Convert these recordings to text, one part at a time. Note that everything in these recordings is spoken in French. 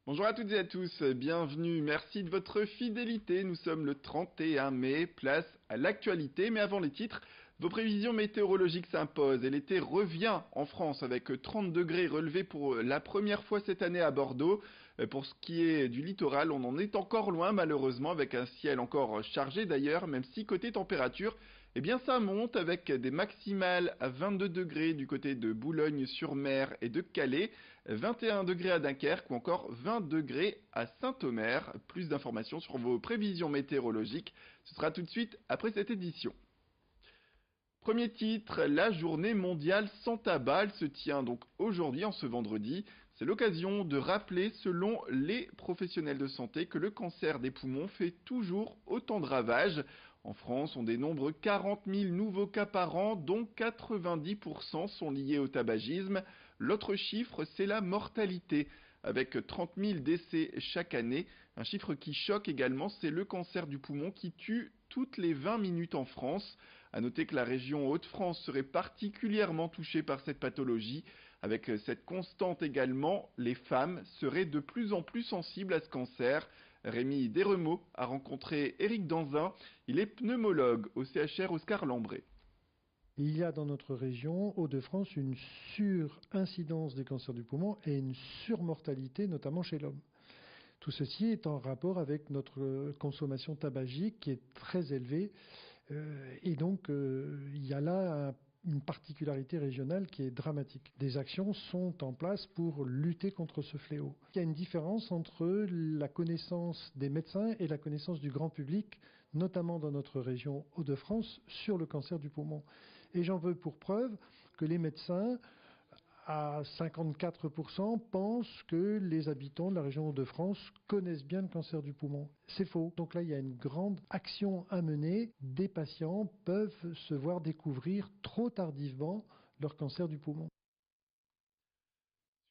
Bonjour à toutes et à tous, bienvenue, merci de votre fidélité. Nous sommes le 31 mai, place à l'actualité, mais avant les titres, vos prévisions météorologiques s'imposent et l'été revient en France avec 30 degrés relevés pour la première fois cette année à Bordeaux. Pour ce qui est du littoral, on en est encore loin malheureusement avec un ciel encore chargé d'ailleurs, même si côté température, eh bien ça monte avec des maximales à 22 degrés du côté de Boulogne-sur-Mer et de Calais, 21 degrés à Dunkerque ou encore 20 degrés à Saint-Omer. Plus d'informations sur vos prévisions météorologiques, ce sera tout de suite après cette édition. Premier titre, la journée mondiale sans tabac, elle se tient donc aujourd'hui, en ce vendredi. C'est l'occasion de rappeler, selon les professionnels de santé, que le cancer des poumons fait toujours autant de ravages. En France, on dénombre 40 000 nouveaux cas par an, dont 90% sont liés au tabagisme. L'autre chiffre, c'est la mortalité, avec 30 000 décès chaque année. Un chiffre qui choque également, c'est le cancer du poumon qui tue toutes les 20 minutes en France. À noter que la région Hauts-de-France serait particulièrement touchée par cette pathologie. Avec cette constante également, les femmes seraient de plus en plus sensibles à ce cancer. Rémi Desremeaux a rencontré Éric Danzin, il est pneumologue au CHR Oscar Lambré. Il y a dans notre région, Hauts-de-France, une surincidence des cancers du poumon et une surmortalité, notamment chez l'homme. Tout ceci est en rapport avec notre consommation tabagique qui est très élevée. Et donc, il y a là une particularité régionale qui est dramatique. Des actions sont en place pour lutter contre ce fléau. Il y a une différence entre la connaissance des médecins et la connaissance du grand public, notamment dans notre région Hauts-de-France, sur le cancer du poumon. Et j'en veux pour preuve que les médecins, à 54%, pensent que les habitants de la région Hauts-de-France connaissent bien le cancer du poumon. C'est faux. Donc là, il y a une grande action à mener. Des patients peuvent se voir découvrir trop tardivement leur cancer du poumon.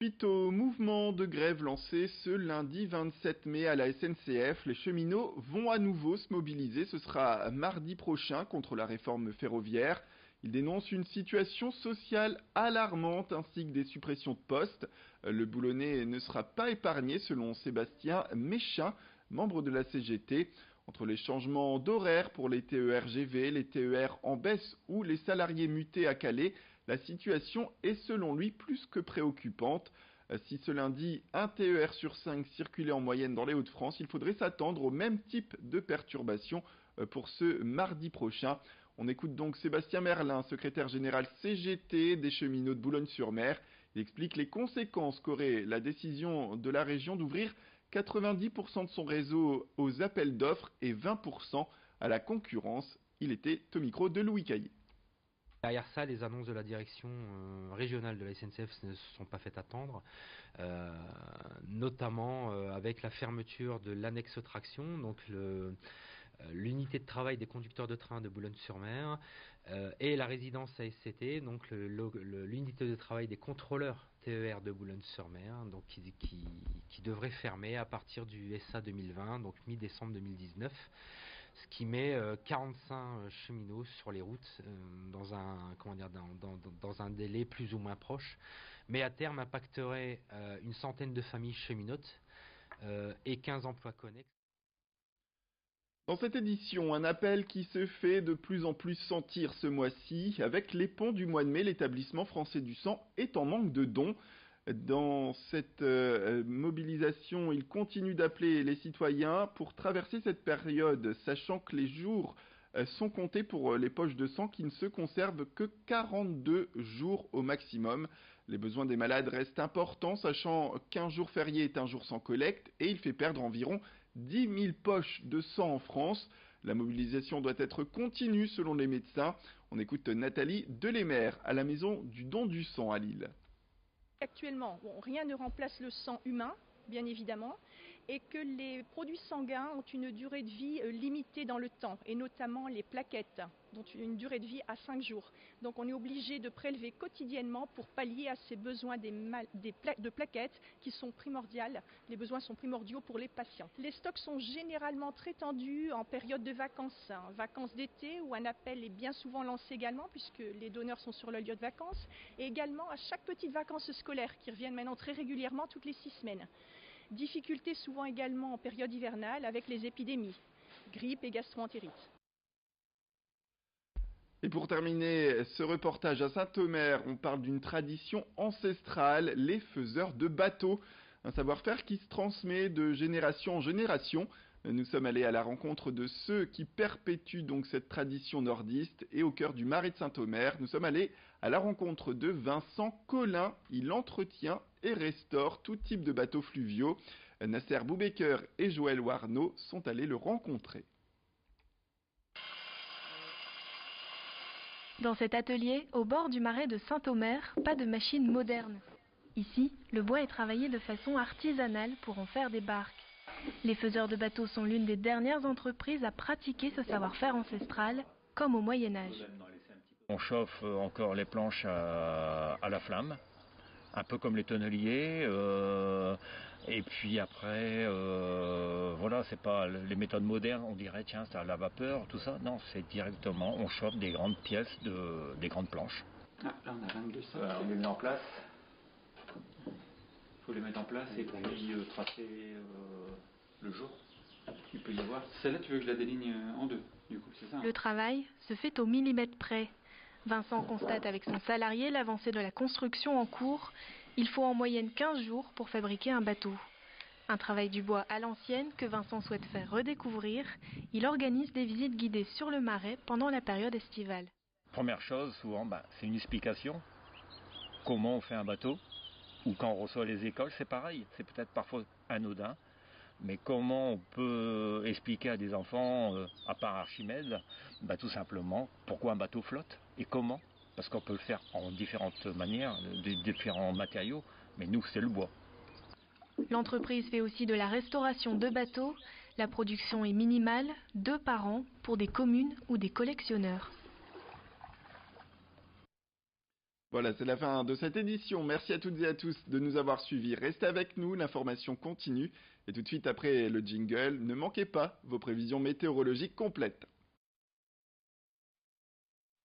Suite au mouvement de grève lancé ce lundi 27 mai à la SNCF, les cheminots vont à nouveau se mobiliser. Ce sera mardi prochain contre la réforme ferroviaire. Ils dénoncent une situation sociale alarmante ainsi que des suppressions de postes. Le Boulonnais ne sera pas épargné selon Sébastien Méchin, membre de la CGT. Entre les changements d'horaire pour les TER-GV, les TER en baisse ou les salariés mutés à Calais, la situation est selon lui plus que préoccupante. Si ce lundi, un TER sur 5 circulait en moyenne dans les Hauts-de-France, il faudrait s'attendre au même type de perturbations pour ce mardi prochain. On écoute donc Sébastien Merlin, secrétaire général CGT des cheminots de Boulogne-sur-Mer. Il explique les conséquences qu'aurait la décision de la région d'ouvrir 90% de son réseau aux appels d'offres et 20% à la concurrence. Il était au micro de Louis Caillé. Derrière ça, les annonces de la direction régionale de la SNCF ne se sont pas fait attendre, notamment avec la fermeture de l'annexe traction, donc l'unité de travail des conducteurs de train de Boulogne-sur-Mer, et la résidence ASCT, donc l'unité de travail des contrôleurs TER de Boulogne-sur-Mer, donc qui devrait fermer à partir du SA 2020, donc mi-décembre 2019. Ce qui met 45 cheminots sur les routes dans un délai plus ou moins proche, mais à terme impacterait une centaine de familles cheminotes et 15 emplois connexes. Dans cette édition, un appel qui se fait de plus en plus sentir ce mois-ci. Avec les ponts du mois de mai, l'établissement français du sang est en manque de dons. Dans cette mobilisation, il continue d'appeler les citoyens pour traverser cette période, sachant que les jours sont comptés pour les poches de sang qui ne se conservent que 42 jours au maximum. Les besoins des malades restent importants, sachant qu'un jour férié est un jour sans collecte et il fait perdre environ 10 000 poches de sang en France. La mobilisation doit être continue selon les médecins. On écoute Nathalie Delémer à la maison du don du sang à Lille. Actuellement, rien ne remplace le sang humain, bien évidemment, et que les produits sanguins ont une durée de vie limitée dans le temps, et notamment les plaquettes, dont une durée de vie à 5 jours. Donc on est obligé de prélever quotidiennement pour pallier à ces besoins de plaquettes qui sont primordiales. Les besoins sont primordiaux pour les patients. Les stocks sont généralement très tendus en période de vacances, vacances d'été, où un appel est bien souvent lancé également, puisque les donneurs sont sur le lieu de vacances, et également à chaque petite vacances scolaires qui reviennent maintenant très régulièrement toutes les 6 semaines. Difficultés souvent également en période hivernale avec les épidémies, grippe et gastro-entérite. Et pour terminer ce reportage à Saint-Omer, on parle d'une tradition ancestrale, les faiseurs de bateaux. Un savoir-faire qui se transmet de génération en génération. Nous sommes allés à la rencontre de ceux qui perpétuent donc cette tradition nordiste et au cœur du Marais de Saint-Omer, nous sommes allés à la rencontre de Vincent Collin. Il entretient et restaure tout type de bateaux fluviaux. Nasser Boubaker et Joël Warneau sont allés le rencontrer. Dans cet atelier, au bord du Marais de Saint-Omer, pas de machine moderne. Ici, le bois est travaillé de façon artisanale pour en faire des barques. Les faiseurs de bateaux sont l'une des dernières entreprises à pratiquer ce savoir-faire ancestral, comme au Moyen-Âge. On chauffe encore les planches à la flamme, un peu comme les tonneliers. Et puis après, voilà, c'est pas les méthodes modernes, on dirait tiens, c'est à la vapeur, tout ça. Non, c'est directement, on chauffe des grandes pièces, des grandes planches. Ah, là on a 22 sacs. On les met en place. Il faut les mettre en place et puis tracer le jour. Il peut y avoir. Celle-là, tu veux que je la déligne en deux, du coup, c'est ça hein? Le travail se fait au millimètre près. Vincent constate avec son salarié l'avancée de la construction en cours. Il faut en moyenne 15 jours pour fabriquer un bateau. Un travail du bois à l'ancienne que Vincent souhaite faire redécouvrir. Il organise des visites guidées sur le Marais pendant la période estivale. Première chose, souvent, c'est une explication. Comment on fait un bateau? Ou quand on reçoit les écoles, c'est pareil. C'est peut-être parfois anodin. Mais comment on peut expliquer à des enfants, à part Archimède, tout simplement, pourquoi un bateau flotte et comment? Parce qu'on peut le faire en différentes manières, de différents matériaux, mais nous, c'est le bois. L'entreprise fait aussi de la restauration de bateaux. La production est minimale, 2 par an, pour des communes ou des collectionneurs. Voilà, c'est la fin de cette édition. Merci à toutes et à tous de nous avoir suivis. Restez avec nous, l'information continue. Et tout de suite après le jingle, ne manquez pas vos prévisions météorologiques complètes.